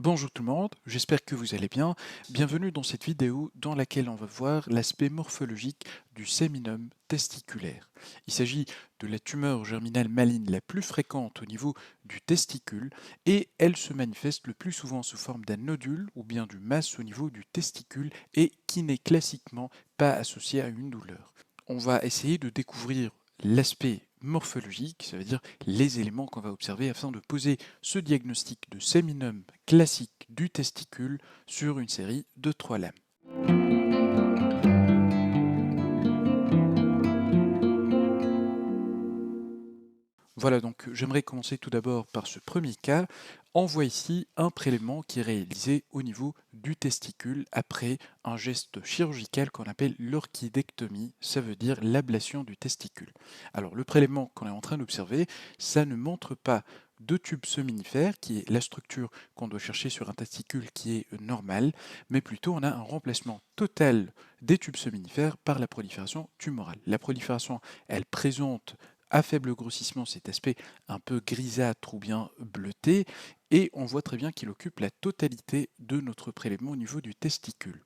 Bonjour tout le monde, j'espère que vous allez bien. Bienvenue dans cette vidéo dans laquelle on va voir l'aspect morphologique du séminum testiculaire. Il s'agit de la tumeur germinale maligne la plus fréquente au niveau du testicule et elle se manifeste le plus souvent sous forme d'un nodule ou bien d'une masse au niveau du testicule et qui n'est classiquement pas associée à une douleur. On va essayer de découvrir l'aspect morphologique, ça veut dire les éléments qu'on va observer afin de poser ce diagnostic de séminum classique du testicule sur une série de 3 lames. Voilà, donc j'aimerais commencer tout d'abord par ce premier cas. On voit ici un prélèvement qui est réalisé au niveau du testicule après un geste chirurgical qu'on appelle l'orchidectomie, ça veut dire l'ablation du testicule. Alors le prélèvement qu'on est en train d'observer, ça ne montre pas de tube seminifère, qui est la structure qu'on doit chercher sur un testicule qui est normale, mais plutôt on a un remplacement total des tubes seminifères par la prolifération tumorale. La prolifération, elle présente à faible grossissement cet aspect un peu grisâtre ou bien bleuté, et on voit très bien qu'il occupe la totalité de notre prélèvement au niveau du testicule.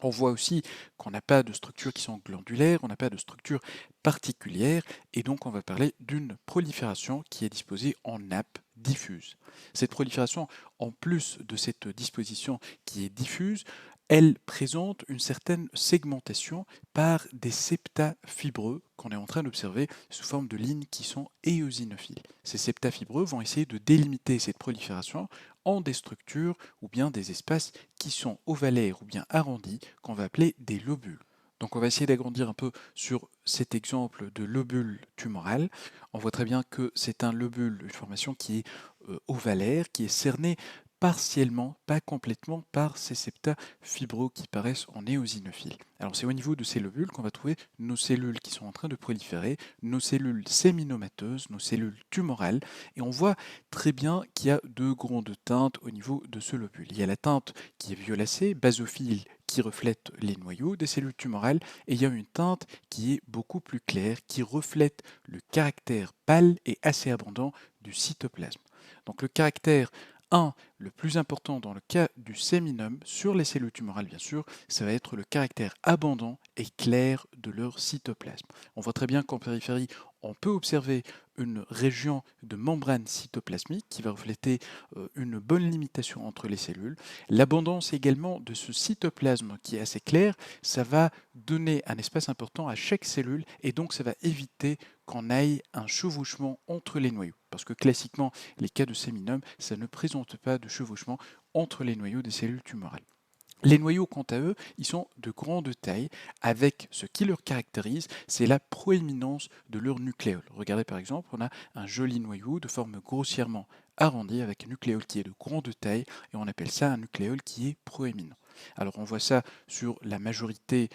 On voit aussi qu'on n'a pas de structures qui sont glandulaires, on n'a pas de structure particulière, et donc on va parler d'une prolifération qui est disposée en nappe diffuse. Cette prolifération, en plus de cette disposition qui est diffuse, elle présente une certaine segmentation par des septa fibreux qu'on est en train d'observer sous forme de lignes qui sont éosinophiles. Ces septa fibreux vont essayer de délimiter cette prolifération en des structures ou bien des espaces qui sont ovalaires ou bien arrondis qu'on va appeler des lobules. Donc on va essayer d'agrandir un peu sur cet exemple de lobule tumoral. On voit très bien que c'est un lobule, une formation qui est ovalaire, qui est cernée partiellement, pas complètement, par ces septa fibreux qui paraissent en éosinophiles. Alors c'est au niveau de ces lobules qu'on va trouver nos cellules qui sont en train de proliférer, nos cellules séminomateuses, nos cellules tumorales, et on voit très bien qu'il y a deux grandes teintes au niveau de ce lobule. Il y a la teinte qui est violacée, basophile, qui reflète les noyaux des cellules tumorales, et il y a une teinte qui est beaucoup plus claire, qui reflète le caractère pâle et assez abondant du cytoplasme. Donc le caractère 1, le plus important dans le cas du séminum, sur les cellules tumorales bien sûr, ça va être le caractère abondant et clair de leur cytoplasme. On voit très bien qu'en périphérie, on peut observer une région de membrane cytoplasmique qui va refléter une bonne limitation entre les cellules. L'abondance également de ce cytoplasme qui est assez clair, ça va donner un espace important à chaque cellule et donc ça va éviter qu'on aille un chevauchement entre les noyaux. Parce que classiquement, les cas de séminome, ça ne présente pas de chevauchement entre les noyaux des cellules tumorales. Les noyaux, quant à eux, ils sont de grande taille, avec ce qui leur caractérise, c'est la proéminence de leur nucléole. Regardez par exemple, on a un joli noyau de forme grossièrement arrondie, avec un nucléole qui est de grande taille, et on appelle ça un nucléole qui est proéminent. Alors on voit ça sur la majorité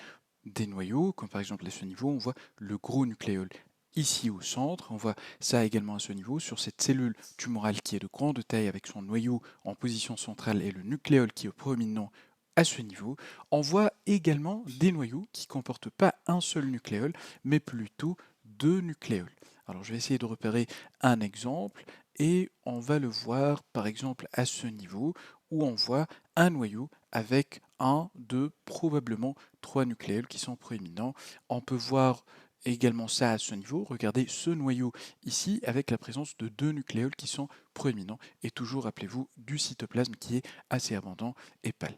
des noyaux, comme par exemple à ce niveau, on voit le gros nucléole ici au centre. On voit ça également à ce niveau, sur cette cellule tumorale qui est de grande taille avec son noyau en position centrale et le nucléole qui est proéminent à ce niveau. On voit également des noyaux qui ne comportent pas un seul nucléole, mais plutôt deux nucléoles. Alors je vais essayer de repérer un exemple et on va le voir par exemple à ce niveau où on voit un noyau avec un, deux, probablement trois nucléoles qui sont proéminents. On peut voir également ça à ce niveau. Regardez ce noyau ici avec la présence de deux nucléoles qui sont proéminents et toujours, rappelez-vous, du cytoplasme qui est assez abondant et pâle.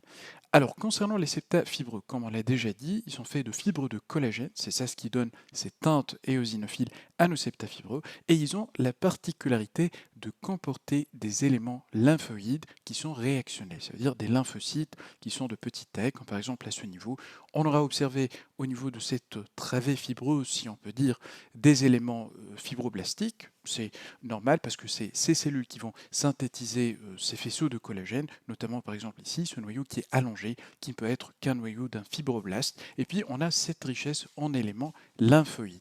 Alors, concernant les septa fibreux, comme on l'a déjà dit, ils sont faits de fibres de collagène, c'est ça ce qui donne ces teintes éosinophiles à nos septa fibreux, et ils ont la particularité de comporter des éléments lymphoïdes qui sont réactionnels, c'est-à-dire des lymphocytes qui sont de petite taille, comme par exemple à ce niveau. On aura observé au niveau de cette travée fibreuse, si on peut dire, des éléments fibroblastiques. C'est normal parce que c'est ces cellules qui vont synthétiser ces faisceaux de collagène, notamment par exemple ici, ce noyau qui est allongé, qui ne peut être qu'un noyau d'un fibroblaste. Et puis on a cette richesse en éléments lymphoïdes.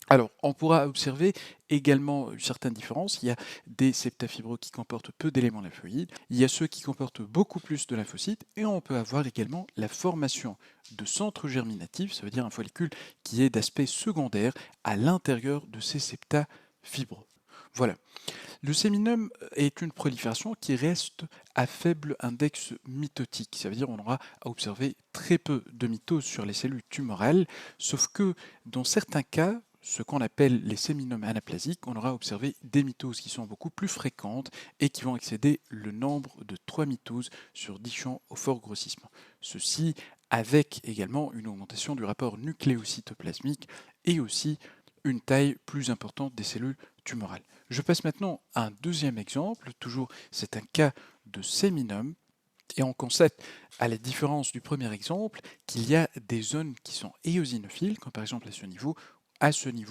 Alors, on pourra observer également certaines différences. Il y a des septafibreux qui comportent peu d'éléments lymphoïdes, il y a ceux qui comportent beaucoup plus de lymphocytes, et on peut avoir également la formation de centres germinatifs, ça veut dire un follicule qui est d'aspect secondaire à l'intérieur de ces septafibreux. Voilà. Le séminum est une prolifération qui reste à faible index mitotique. Ça veut dire qu'on aura à observer très peu de mitoses sur les cellules tumorales, sauf que dans certains cas, ce qu'on appelle les séminomes anaplasiques, on aura observé des mitoses qui sont beaucoup plus fréquentes et qui vont excéder le nombre de 3 mitoses sur 10 champs au fort grossissement. Ceci avec également une augmentation du rapport nucléocytoplasmique et aussi une taille plus importante des cellules tumorales. Je passe maintenant à un deuxième exemple, toujours c'est un cas de séminome, et on constate, à la différence du premier exemple, qu'il y a des zones qui sont éosinophiles, comme par exemple à ce niveau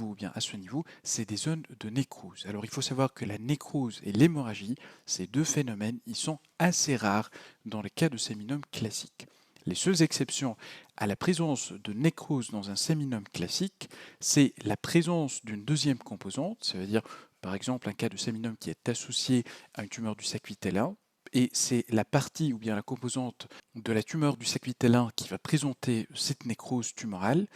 ou bien à ce niveau, c'est des zones de nécrose. Alors il faut savoir que la nécrose et l'hémorragie, ces deux phénomènes, ils sont assez rares dans les cas de séminome classique. Les seules exceptions à la présence de nécrose dans un séminome classique, c'est la présence d'une deuxième composante, ça veut dire par exemple un cas de séminome qui est associé à une tumeur du sac vitellin, et c'est la partie ou bien la composante de la tumeur du sac vitellin qui va présenter cette nécrose tumorale.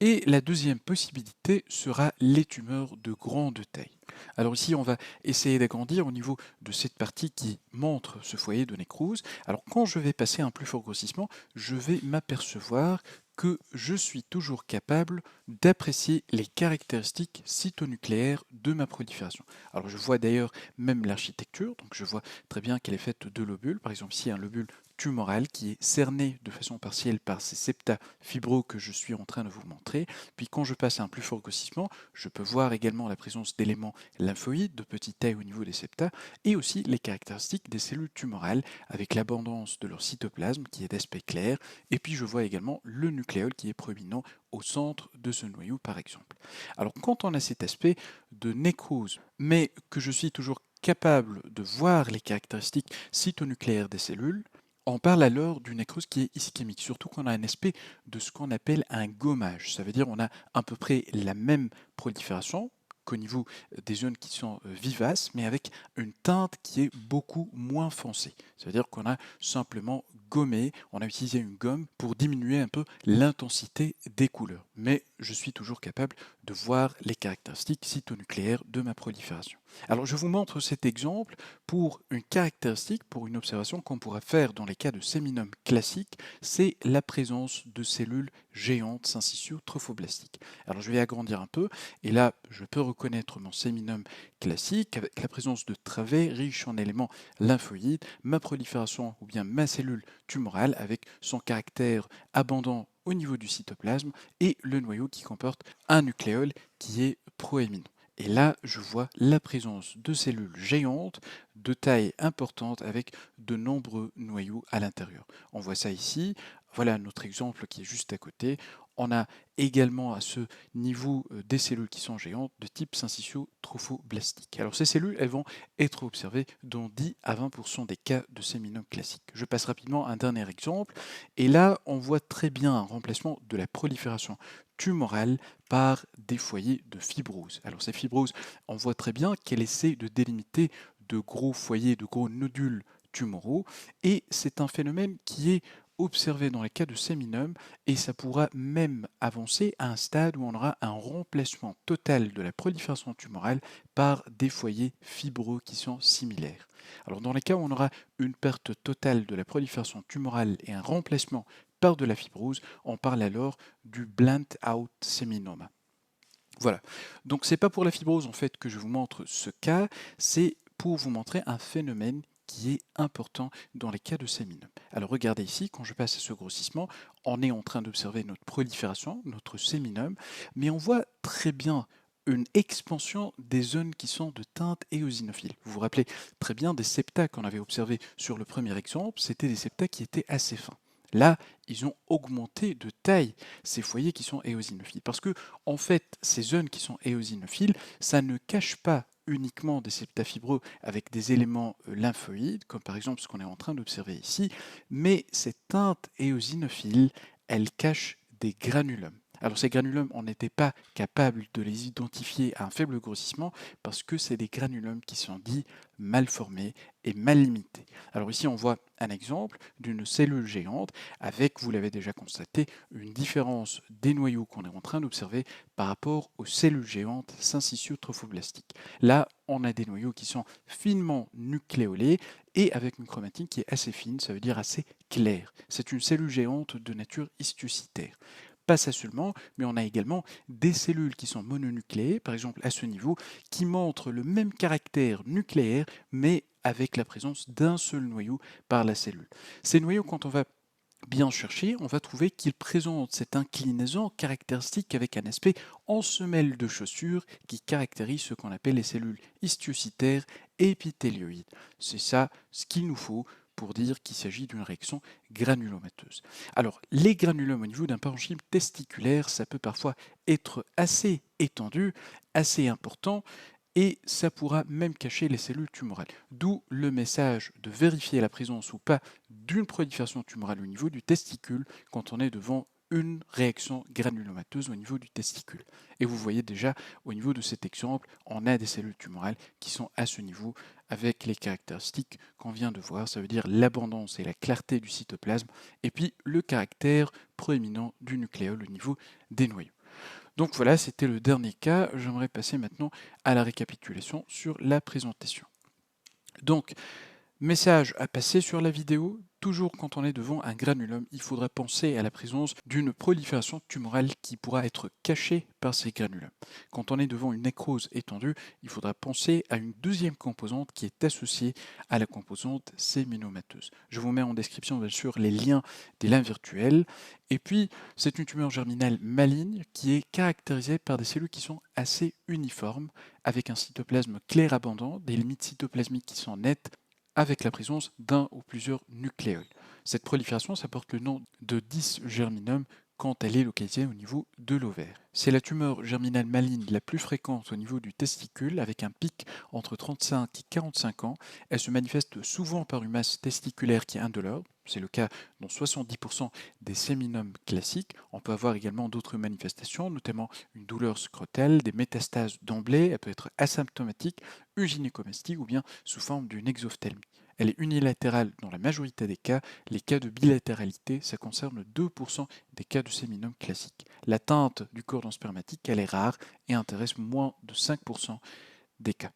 Et la deuxième possibilité sera les tumeurs de grande taille. Alors ici, on va essayer d'agrandir au niveau de cette partie qui montre ce foyer de nécrose. Alors quand je vais passer à un plus fort grossissement, je vais m'apercevoir que je suis toujours capable d'apprécier les caractéristiques cytonucléaires de ma prolifération. Alors je vois d'ailleurs même l'architecture, donc je vois très bien qu'elle est faite de lobules. Par exemple ici un lobule tumoral qui est cerné de façon partielle par ces septa fibreux que je suis en train de vous montrer. Puis quand je passe à un plus fort grossissement, je peux voir également la présence d'éléments lymphoïdes de petite taille au niveau des septa et aussi les caractéristiques des cellules tumorales avec l'abondance de leur cytoplasme qui est d'aspect clair. Et puis je vois également le nucléole qui est proéminent au centre de ce noyau par exemple. Alors quand on a cet aspect de nécrose, mais que je suis toujours capable de voir les caractéristiques cytonucléaires des cellules, on parle alors d'une nécrose qui est ischémique, surtout qu'on a un aspect de ce qu'on appelle un gommage. Ça veut dire qu'on a à peu près la même prolifération qu'au niveau des zones qui sont vivaces, mais avec une teinte qui est beaucoup moins foncée. Ça veut dire qu'on a simplement gommé, on a utilisé une gomme pour diminuer un peu l'intensité des couleurs. Mais je suis toujours capable de voir les caractéristiques cytonucléaires de ma prolifération. Alors je vous montre cet exemple pour une caractéristique, pour une observation qu'on pourra faire dans les cas de séminome classique, c'est la présence de cellules géantes syncytio-trophoblastiques. Alors je vais agrandir un peu, et là je peux reconnaître mon séminome classique avec la présence de travées riches en éléments lymphoïdes, ma prolifération ou bien ma cellule tumorale avec son caractère abondant au niveau du cytoplasme et le noyau qui comporte un nucléole qui est proéminent. Et là, je vois la présence de cellules géantes de taille importante avec de nombreux noyaux à l'intérieur. On voit ça ici. Voilà notre exemple qui est juste à côté. On a également à ce niveau des cellules qui sont géantes de type syncytio-trophoblastique. Alors ces cellules, elles vont être observées dans 10 à 20% des cas de séminome classique. Je passe rapidement à un dernier exemple. Et là, on voit très bien un remplacement de la prolifération tumorale par des foyers de fibrose. Alors ces fibroses, on voit très bien qu'elles essaient de délimiter de gros foyers, de gros nodules tumoraux, et c'est un phénomène qui est observé dans les cas de séminome, et ça pourra même avancer à un stade où on aura un remplacement total de la prolifération tumorale par des foyers fibreux qui sont similaires. Alors dans les cas où on aura une perte totale de la prolifération tumorale et un remplacement par de la fibrose, on parle alors du blend out séminoma. Voilà. Donc c'est pas pour la fibrose en fait que je vous montre ce cas, c'est pour vous montrer un phénomène qui est important dans les cas de séminome. Alors regardez ici, quand je passe à ce grossissement, on est en train d'observer notre prolifération, notre séminome, mais on voit très bien une expansion des zones qui sont de teinte éosinophile. Vous vous rappelez très bien des septa qu'on avait observés sur le premier exemple, c'était des septa qui étaient assez fins. Là, ils ont augmenté de taille ces foyers qui sont éosinophiles. Parce que, en fait, ces zones qui sont éosinophiles, ça ne cache pas uniquement des septa fibreux avec des éléments lymphoïdes, comme par exemple ce qu'on est en train d'observer ici, mais cette teinte éosinophile, elle cache des granulums. Alors ces granulums, on n'était pas capable de les identifier à un faible grossissement parce que c'est des granulums qui sont dits mal formés et mal limités. Alors ici on voit un exemple d'une cellule géante avec, vous l'avez déjà constaté, une différence des noyaux qu'on est en train d'observer par rapport aux cellules géantes syncytio-trophoblastiques. Là, on a des noyaux qui sont finement nucléolés et avec une chromatine qui est assez fine, ça veut dire assez claire. C'est une cellule géante de nature histiocytaire. Pas ça seulement, mais on a également des cellules qui sont mononucléées, par exemple à ce niveau, qui montrent le même caractère nucléaire, mais avec la présence d'un seul noyau par la cellule. Ces noyaux, quand on va bien chercher, on va trouver qu'ils présentent cette inclinaison caractéristique avec un aspect en semelle de chaussure qui caractérise ce qu'on appelle les cellules histiocytaires épithélioïdes. C'est ça ce qu'il nous faut pour dire qu'il s'agit d'une réaction granulomateuse. Alors, les granulomes au niveau d'un parenchyme testiculaire, ça peut parfois être assez étendu, assez important, et ça pourra même cacher les cellules tumorales. D'où le message de vérifier la présence ou pas d'une prolifération tumorale au niveau du testicule quand on est devant une réaction granulomateuse au niveau du testicule. Et vous voyez déjà, au niveau de cet exemple, on a des cellules tumorales qui sont à ce niveau avec les caractéristiques qu'on vient de voir, ça veut dire l'abondance et la clarté du cytoplasme, et puis le caractère proéminent du nucléole au niveau des noyaux. Donc voilà, c'était le dernier cas. J'aimerais passer maintenant à la récapitulation sur la présentation. Donc, message à passer sur la vidéo. Toujours quand on est devant un granulome, il faudra penser à la présence d'une prolifération tumorale qui pourra être cachée par ces granulomes. Quand on est devant une nécrose étendue, il faudra penser à une deuxième composante qui est associée à la composante séminomateuse. Je vous mets en description bien sûr les liens des liens virtuels. Et puis, c'est une tumeur germinale maligne qui est caractérisée par des cellules qui sont assez uniformes, avec un cytoplasme clair abondant, des limites cytoplasmiques qui sont nettes, avec la présence d'un ou plusieurs nucléoles. Cette prolifération, ça porte le nom de dysgerminome quand elle est localisée au niveau de l'ovaire. C'est la tumeur germinale maligne la plus fréquente au niveau du testicule, avec un pic entre 35 et 45 ans. Elle se manifeste souvent par une masse testiculaire qui est indolore. C'est le cas dans 70% des séminomes classiques. On peut avoir également d'autres manifestations, notamment une douleur scrotale, des métastases d'emblée, elle peut être asymptomatique, une gynécomastie ou bien sous forme d'une exophthalmie. Elle est unilatérale dans la majorité des cas. Les cas de bilatéralité, ça concerne 2% des cas de séminome classique. L'atteinte du cordon spermatique, elle est rare et intéresse moins de 5% des cas.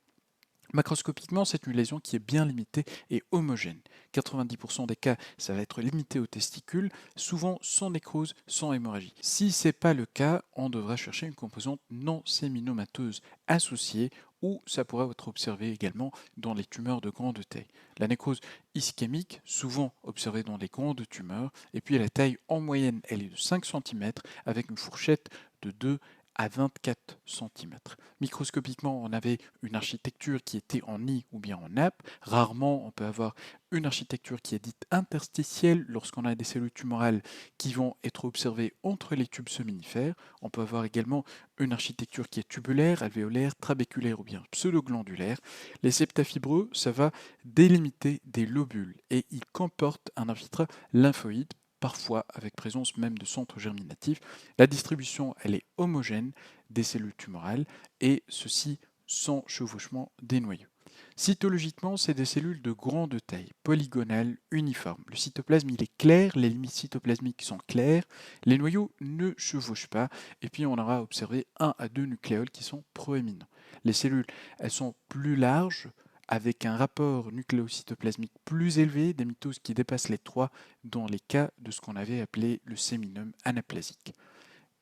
Macroscopiquement, c'est une lésion qui est bien limitée et homogène. 90% des cas, ça va être limité aux testicules, souvent sans nécrose, sans hémorragie. Si ce n'est pas le cas, on devra chercher une composante non séminomateuse associée ou ça pourra être observé également dans les tumeurs de grande taille. La nécrose ischémique, souvent observée dans les grandes tumeurs, et puis la taille en moyenne, elle est de 5 cm avec une fourchette de 2 à 24 cm. Microscopiquement, on avait une architecture qui était en nid ou bien en nappe. Rarement, on peut avoir une architecture qui est dite interstitielle lorsqu'on a des cellules tumorales qui vont être observées entre les tubes seminifères. On peut avoir également une architecture qui est tubulaire, alvéolaire, trabéculaire ou bien pseudoglandulaire. Les septafibreux, ça va délimiter des lobules et ils comportent un infiltrat lymphoïde, parfois avec présence même de centres germinatifs. La distribution, elle est homogène des cellules tumorales et ceci sans chevauchement des noyaux. Cytologiquement, c'est des cellules de grande taille, polygonales, uniformes. Le cytoplasme, il est clair, les limites cytoplasmiques sont claires, les noyaux ne chevauchent pas, et puis on aura observé 1 à 2 nucléoles qui sont proéminents. Les cellules, elles sont plus larges, avec un rapport nucléocytoplasmique plus élevé, des mitoses qui dépassent les 3 dans les cas de ce qu'on avait appelé le séminome anaplasique.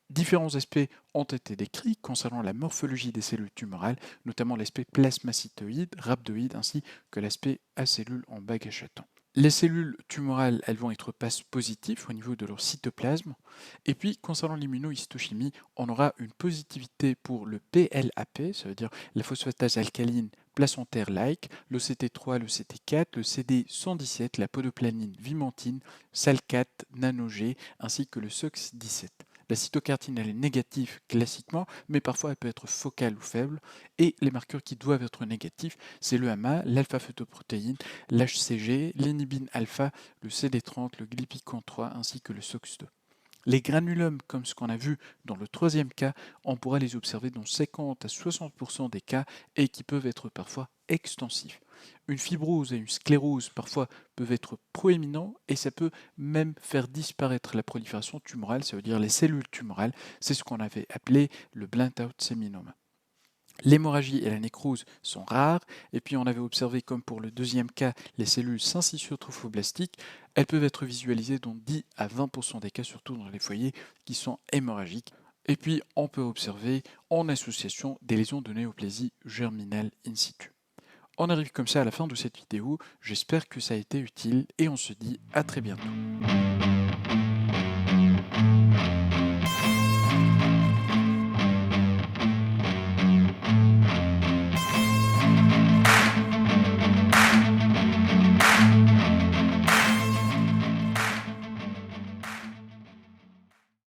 Différents aspects ont été décrits concernant la morphologie des cellules tumorales, notamment l'aspect plasmacytoïde, rhabdoïde, ainsi que l'aspect acellule en bague à chaton. Les cellules tumorales, elles vont être passe positives au niveau de leur cytoplasme. Et puis, concernant l'immunohistochimie, on aura une positivité pour le PLAP, ça veut dire la phosphatase alcaline placentaire-like, l'OCT3, l'OCT4, le CD117, la podoplanine vimentine, SALCAT, NanoG, ainsi que le SOX17. La cytocartine, elle est négative classiquement, mais parfois elle peut être focale ou faible. Et les marqueurs qui doivent être négatifs, c'est le HAMA, l'alpha-phétoprotéine, l'HCG, l'inhibine alpha, le CD30, le glypican 3 ainsi que le SOX2. Les granulums, comme ce qu'on a vu dans le troisième cas, on pourra les observer dans 50 à 60% des cas et qui peuvent être parfois extensifs. Une fibrose et une sclérose parfois peuvent être proéminents et ça peut même faire disparaître la prolifération tumorale, ça veut dire les cellules tumorales. C'est ce qu'on avait appelé le blent-out séminome. L'hémorragie et la nécrose sont rares, et puis on avait observé, comme pour le deuxième cas, les cellules syncytiotrophoblastiques. Elles peuvent être visualisées dans 10 à 20% des cas, surtout dans les foyers qui sont hémorragiques. Et puis on peut observer en association des lésions de néoplasie germinale in situ. On arrive comme ça à la fin de cette vidéo, j'espère que ça a été utile et on se dit à très bientôt.